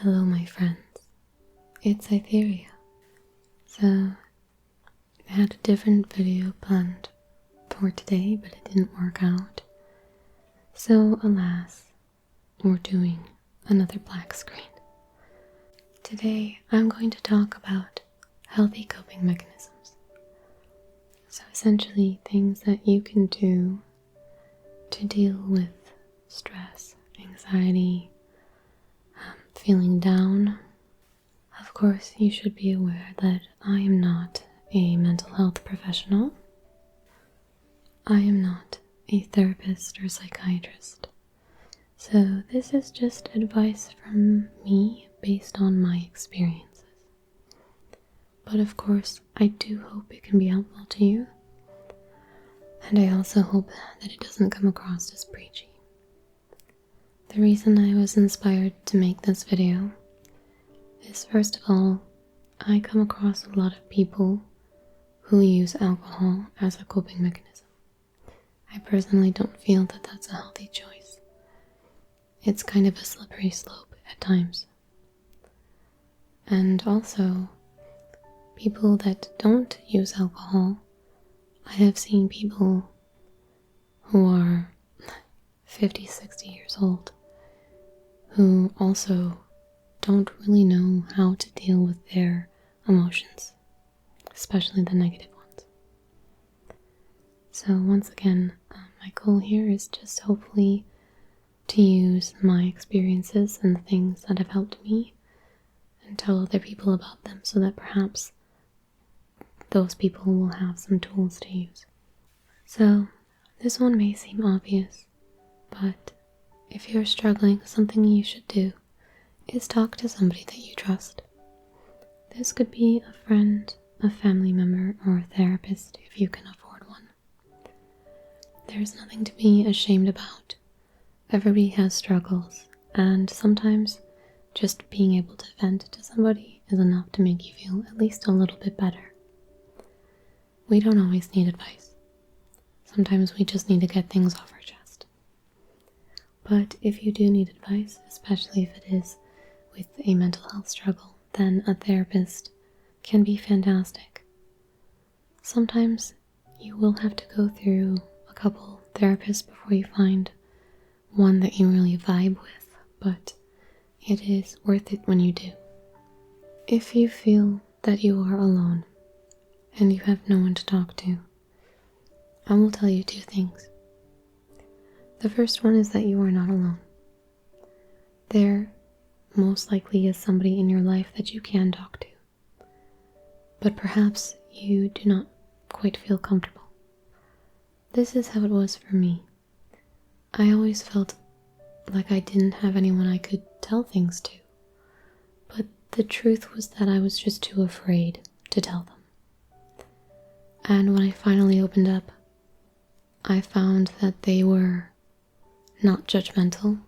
Hello, my friends. It's Etheria. So, I had a different video planned for today, but it didn't work out. So, alas, we're doing another black screen. Today, I'm going to talk about healthy coping mechanisms. So, essentially, things that you can do to deal with stress, anxiety, feeling down. Of course, you should be aware that I am not a mental health professional. I am not a therapist or psychiatrist. So this is just advice from me based on my experiences. But of course, I do hope it can be helpful to you. And I also hope that it doesn't come across as preachy. The reason I was inspired to make this video is, first of all, I come across a lot of people who use alcohol as a coping mechanism. I personally don't feel that that's a healthy choice. It's kind of a slippery slope at times. And also, people that don't use alcohol, I have seen people who are 50, 60 years old who also don't really know how to deal with their emotions, especially the negative ones. So once again, my goal here is just hopefully to use my experiences and the things that have helped me and tell other people about them so that perhaps those people will have some tools to use. So this one may seem obvious, but if you're struggling, something you should do is talk to somebody that you trust. This could be a friend, a family member, or a therapist if you can afford one. There's nothing to be ashamed about. Everybody has struggles, and sometimes just being able to vent to somebody is enough to make you feel at least a little bit better. We don't always need advice. Sometimes we just need to get things off our chest. But if you do need advice, especially if it is with a mental health struggle, then a therapist can be fantastic. Sometimes you will have to go through a couple therapists before you find one that you really vibe with, but it is worth it when you do. If you feel that you are alone and you have no one to talk to, I will tell you two things. The first one is that you are not alone. There most likely is somebody in your life that you can talk to, but perhaps you do not quite feel comfortable. This is how it was for me. I always felt like I didn't have anyone I could tell things to, but the truth was that I was just too afraid to tell them. And when I finally opened up, I found that they were not judgmental,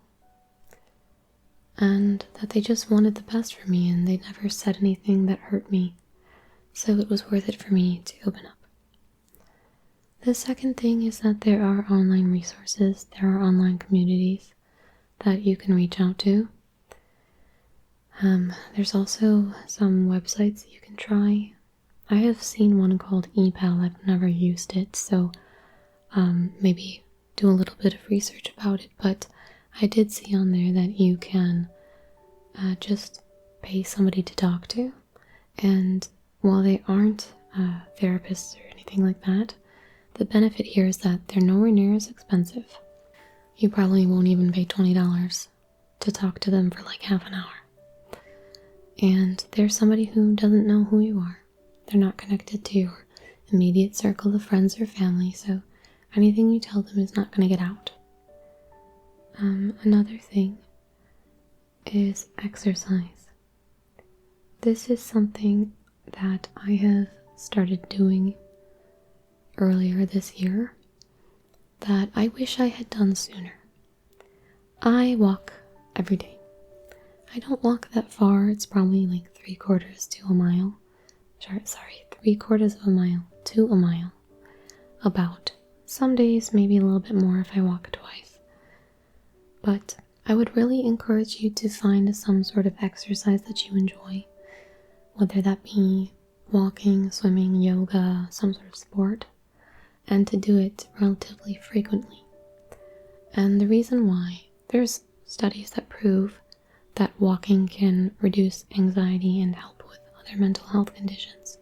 and that they just wanted the best for me, and they never said anything that hurt me, so it was worth it for me to open up. The second thing is that there are online resources, there are online communities that you can reach out to. There's also some websites you can try. I have seen one called ePal. I've never used it, so maybe do a little bit of research about it, but I did see on there that you can just pay somebody to talk to, and while they aren't therapists or anything like that, the benefit here is that they're nowhere near as expensive. You probably won't even pay $20 to talk to them for like half an hour. And there's somebody who doesn't know who you are. They're not connected to your immediate circle of friends or family, so anything you tell them is not going to get out. Another thing is exercise. This is something that I have started doing earlier this year that I wish I had done sooner. I walk every day. I don't walk that far. It's probably like 3/4 to a mile. Sorry, 3/4 of a mile to a mile. About. Some days maybe a little bit more if I walk twice. But I would really encourage you to find some sort of exercise that you enjoy, whether that be walking, swimming, yoga, some sort of sport, and to do it relatively frequently. And the reason why, there's studies that prove that walking can reduce anxiety and help with other mental health conditions.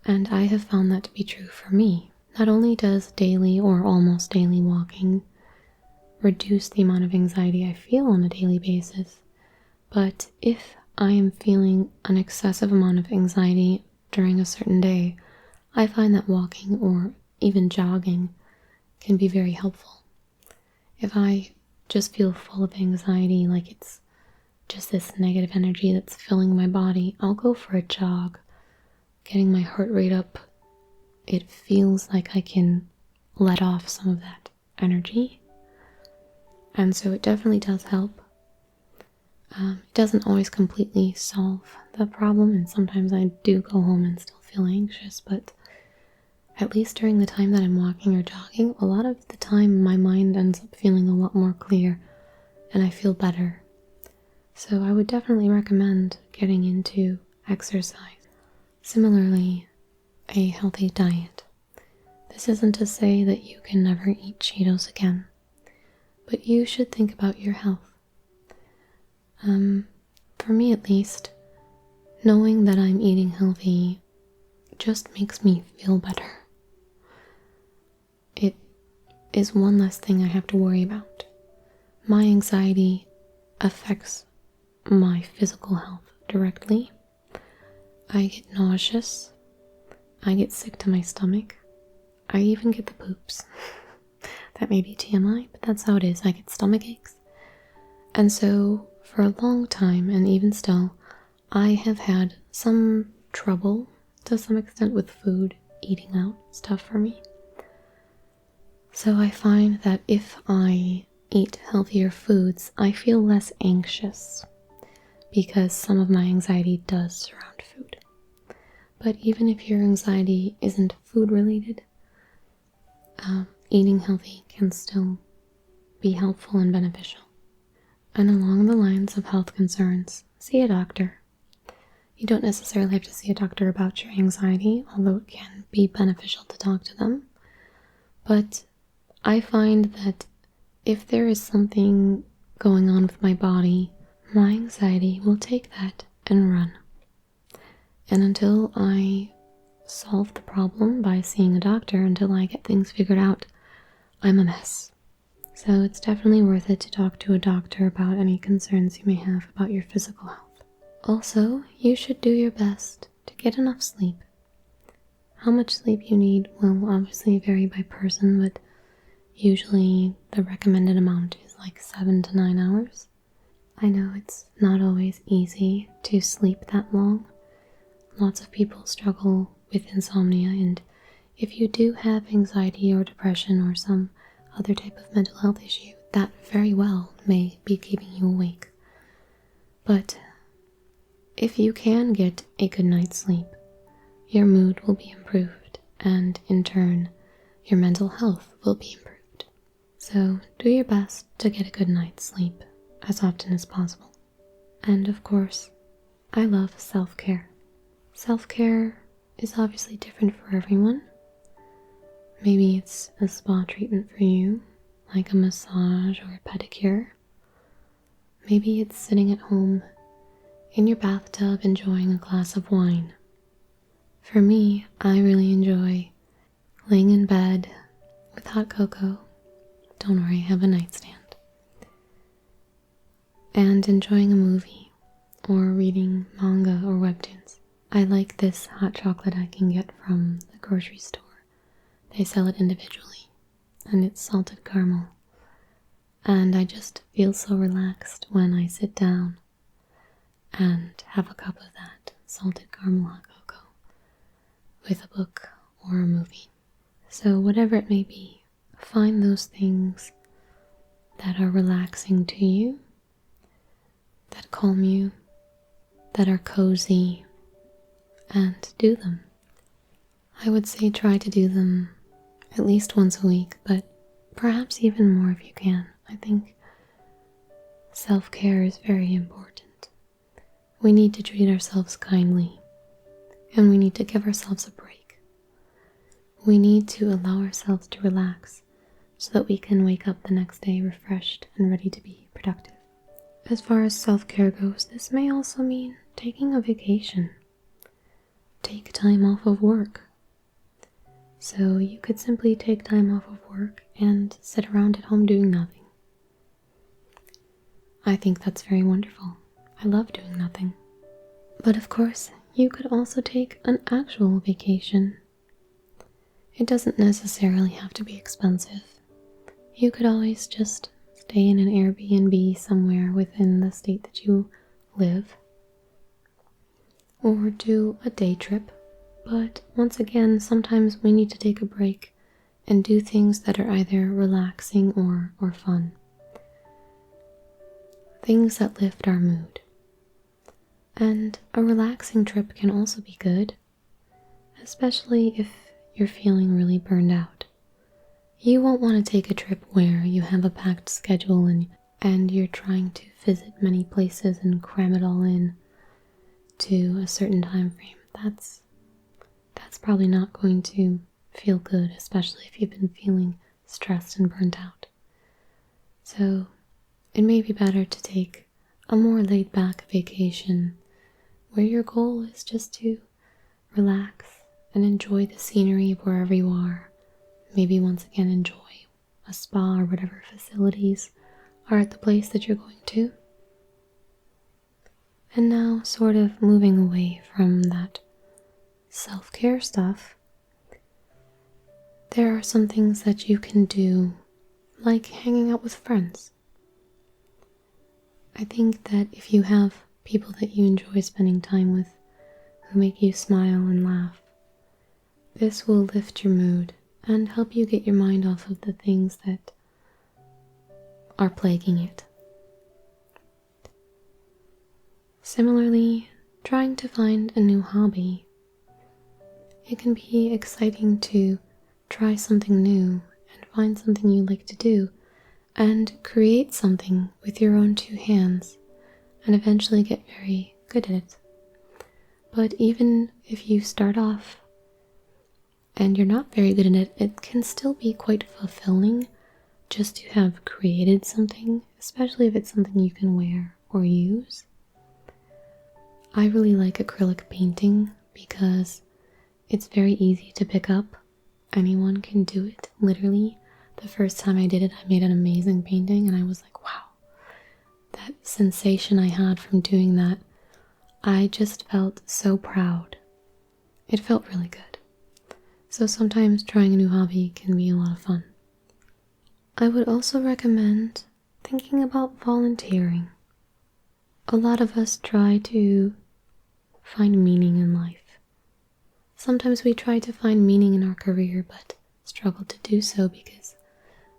And I have found that to be true for me. Not only does daily or almost daily walking reduce the amount of anxiety I feel on a daily basis, but if I am feeling an excessive amount of anxiety during a certain day, I find that walking or even jogging can be very helpful. If I just feel full of anxiety, like it's just this negative energy that's filling my body, I'll go for a jog, getting my heart rate up. It feels like I can let off some of that energy, and so it definitely does help. It doesn't always completely solve the problem, and sometimes I do go home and still feel anxious, but at least during the time that I'm walking or jogging, a lot of the time my mind ends up feeling a lot more clear and I feel better. So I would definitely recommend getting into exercise. Similarly, a healthy diet. This isn't to say that you can never eat Cheetos again, but you should think about your health. For me at least, knowing that I'm eating healthy just makes me feel better. It is one less thing I have to worry about. My anxiety affects my physical health directly. I get nauseous. I get sick to my stomach. I even get the poops. That may be TMI, but that's how it is. I get stomach aches. And so, for a long time, and even still, I have had some trouble, to some extent, with food, eating out stuff for me. So I find that if I eat healthier foods, I feel less anxious, because some of my anxiety does surround food. But even if your anxiety isn't food related, eating healthy can still be helpful and beneficial. And along the lines of health concerns, see a doctor. You don't necessarily have to see a doctor about your anxiety, although it can be beneficial to talk to them. But I find that if there is something going on with my body, my anxiety will take that and run. And until I solve the problem by seeing a doctor, until I get things figured out, I'm a mess. So it's definitely worth it to talk to a doctor about any concerns you may have about your physical health. Also, you should do your best to get enough sleep. How much sleep you need will obviously vary by person, but usually the recommended amount is like 7 to 9 hours. I know it's not always easy to sleep that long. Lots of people struggle with insomnia, and if you do have anxiety or depression or some other type of mental health issue, that very well may be keeping you awake. But if you can get a good night's sleep, your mood will be improved, and in turn, your mental health will be improved. So do your best to get a good night's sleep as often as possible. And of course, I love self-care. Self-care is obviously different for everyone. Maybe it's a spa treatment for you, like a massage or a pedicure. Maybe it's sitting at home in your bathtub enjoying a glass of wine. For me, I really enjoy laying in bed with hot cocoa. Don't worry, I have a nightstand. And enjoying a movie or reading manga or webtoons. I like this hot chocolate I can get from the grocery store. They sell it individually, and it's salted caramel. And I just feel so relaxed when I sit down and have a cup of that salted caramel hot cocoa with a book or a movie. So whatever it may be, find those things that are relaxing to you, that calm you, that are cozy, and do them. I would say try to do them at least once a week, but perhaps even more if you can. I think self-care is very important. We need to treat ourselves kindly, and we need to give ourselves a break. We need to allow ourselves to relax so that we can wake up the next day refreshed and ready to be productive. As far as self-care goes, this may also mean taking a vacation. Take time off of work. So you could simply take time off of work and sit around at home doing nothing. I think that's very wonderful. I love doing nothing. But of course, you could also take an actual vacation. It doesn't necessarily have to be expensive. You could always just stay in an Airbnb somewhere within the state that you live, or do a day trip. But once again, sometimes we need to take a break and do things that are either relaxing or fun. Things that lift our mood. And a relaxing trip can also be good, especially if you're feeling really burned out. You won't want to take a trip where you have a packed schedule and you're trying to visit many places and cram it all in to a certain time frame. That's probably not going to feel good, especially if you've been feeling stressed and burnt out. So it may be better to take a more laid-back vacation where your goal is just to relax and enjoy the scenery of wherever you are. Maybe once again enjoy a spa or whatever facilities are at the place that you're going to. And now, sort of moving away from that self-care stuff, there are some things that you can do, like hanging out with friends. I think that if you have people that you enjoy spending time with, who make you smile and laugh, this will lift your mood and help you get your mind off of the things that are plaguing it. Similarly, trying to find a new hobby. It can be exciting to try something new and find something you like to do and create something with your own two hands and eventually get very good at it. But even if you start off and you're not very good at it, it can still be quite fulfilling just to have created something, especially if it's something you can wear or use. I really like acrylic painting because it's very easy to pick up. Anyone can do it, literally. The first time I did it, I made an amazing painting and I was like, wow. That sensation I had from doing that, I just felt so proud. It felt really good. So sometimes trying a new hobby can be a lot of fun. I would also recommend thinking about volunteering. A lot of us try to find meaning in life. Sometimes we try to find meaning in our career, but struggle to do so because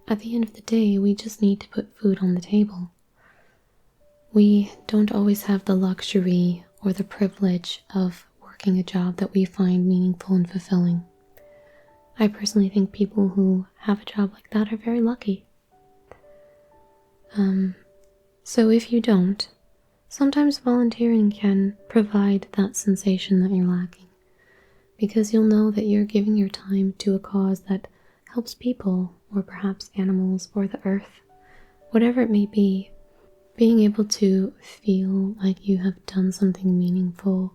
at the end of the day, we just need to put food on the table. We don't always have the luxury or the privilege of working a job that we find meaningful and fulfilling. I personally think people who have a job like that are very lucky. So if you don't, sometimes volunteering can provide that sensation that you're lacking, because you'll know that you're giving your time to a cause that helps people, or perhaps animals, or the earth, whatever it may be. Being able to feel like you have done something meaningful,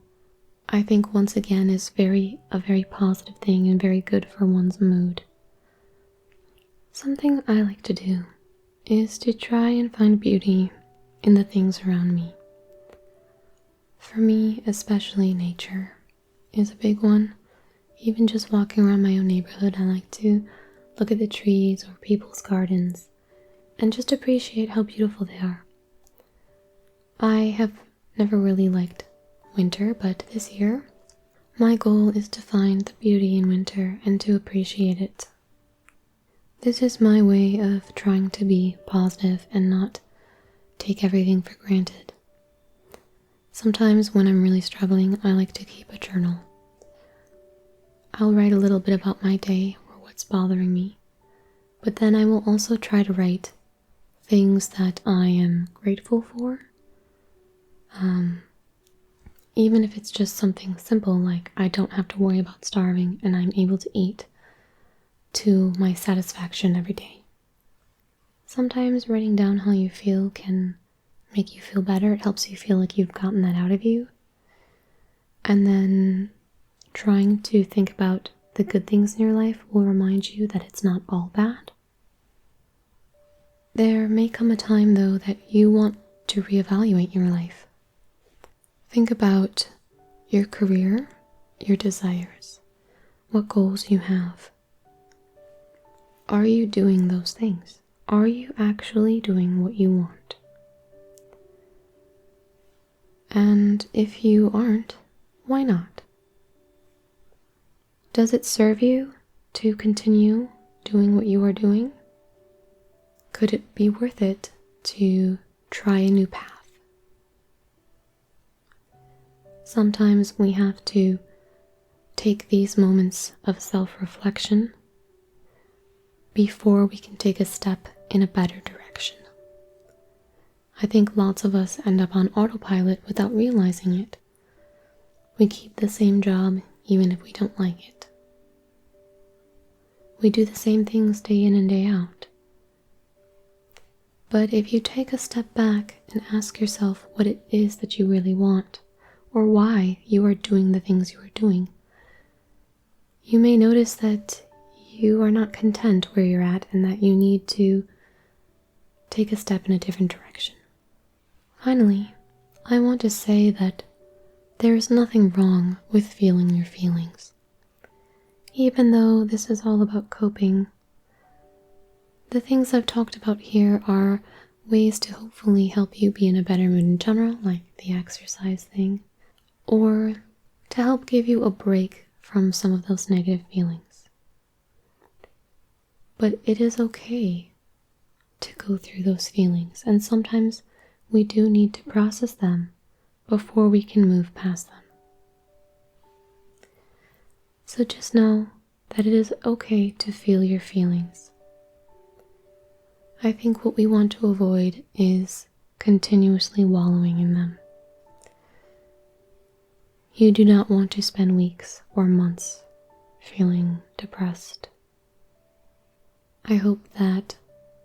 I think once again is a very positive thing and very good for one's mood. Something I like to do is to try and find beauty in the things around me. For me, especially nature is a big one. Even just walking around my own neighborhood, I like to look at the trees or people's gardens and just appreciate how beautiful they are. I have never really liked winter, but this year, my goal is to find the beauty in winter and to appreciate it. This is my way of trying to be positive and not take everything for granted. Sometimes when I'm really struggling, I like to keep a journal. I'll write a little bit about my day or what's bothering me, but then I will also try to write things that I am grateful for. Even if it's just something simple like I don't have to worry about starving and I'm able to eat to my satisfaction every day. Sometimes writing down how you feel can make you feel better. It helps you feel like you've gotten that out of you. And then trying to think about the good things in your life will remind you that it's not all bad. There may come a time, though, that you want to reevaluate your life. Think about your career, your desires, what goals you have. Are you doing those things? Are you actually doing what you want? And if you aren't, why not? Does it serve you to continue doing what you are doing? Could it be worth it to try a new path? Sometimes we have to take these moments of self-reflection before we can take a step in a better direction. I think lots of us end up on autopilot without realizing it. We keep the same job even if we don't like it. We do the same things day in and day out. But if you take a step back and ask yourself what it is that you really want, or why you are doing the things you are doing, you may notice that you are not content where you're at and that you need to take a step in a different direction. Finally, I want to say that there is nothing wrong with feeling your feelings. Even though this is all about coping, the things I've talked about here are ways to hopefully help you be in a better mood in general, like the exercise thing, or to help give you a break from some of those negative feelings. But it is okay to go through those feelings, and sometimes we do need to process them before we can move past them. So just know that it is okay to feel your feelings. I think what we want to avoid is continuously wallowing in them. You do not want to spend weeks or months feeling depressed. I hope that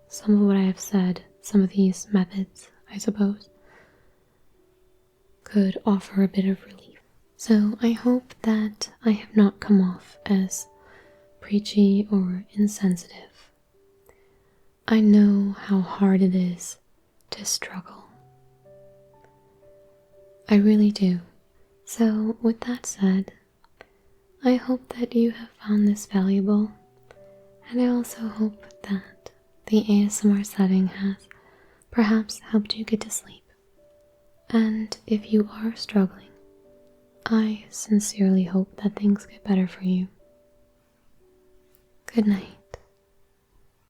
some of what I have said, some of these methods, I suppose, could offer a bit of relief. So I hope that I have not come off as preachy or insensitive. I know how hard it is to struggle. I really do. So with that said, I hope that you have found this valuable, and I also hope that the ASMR setting has perhaps helped you get to sleep. And if you are struggling, I sincerely hope that things get better for you. Good night.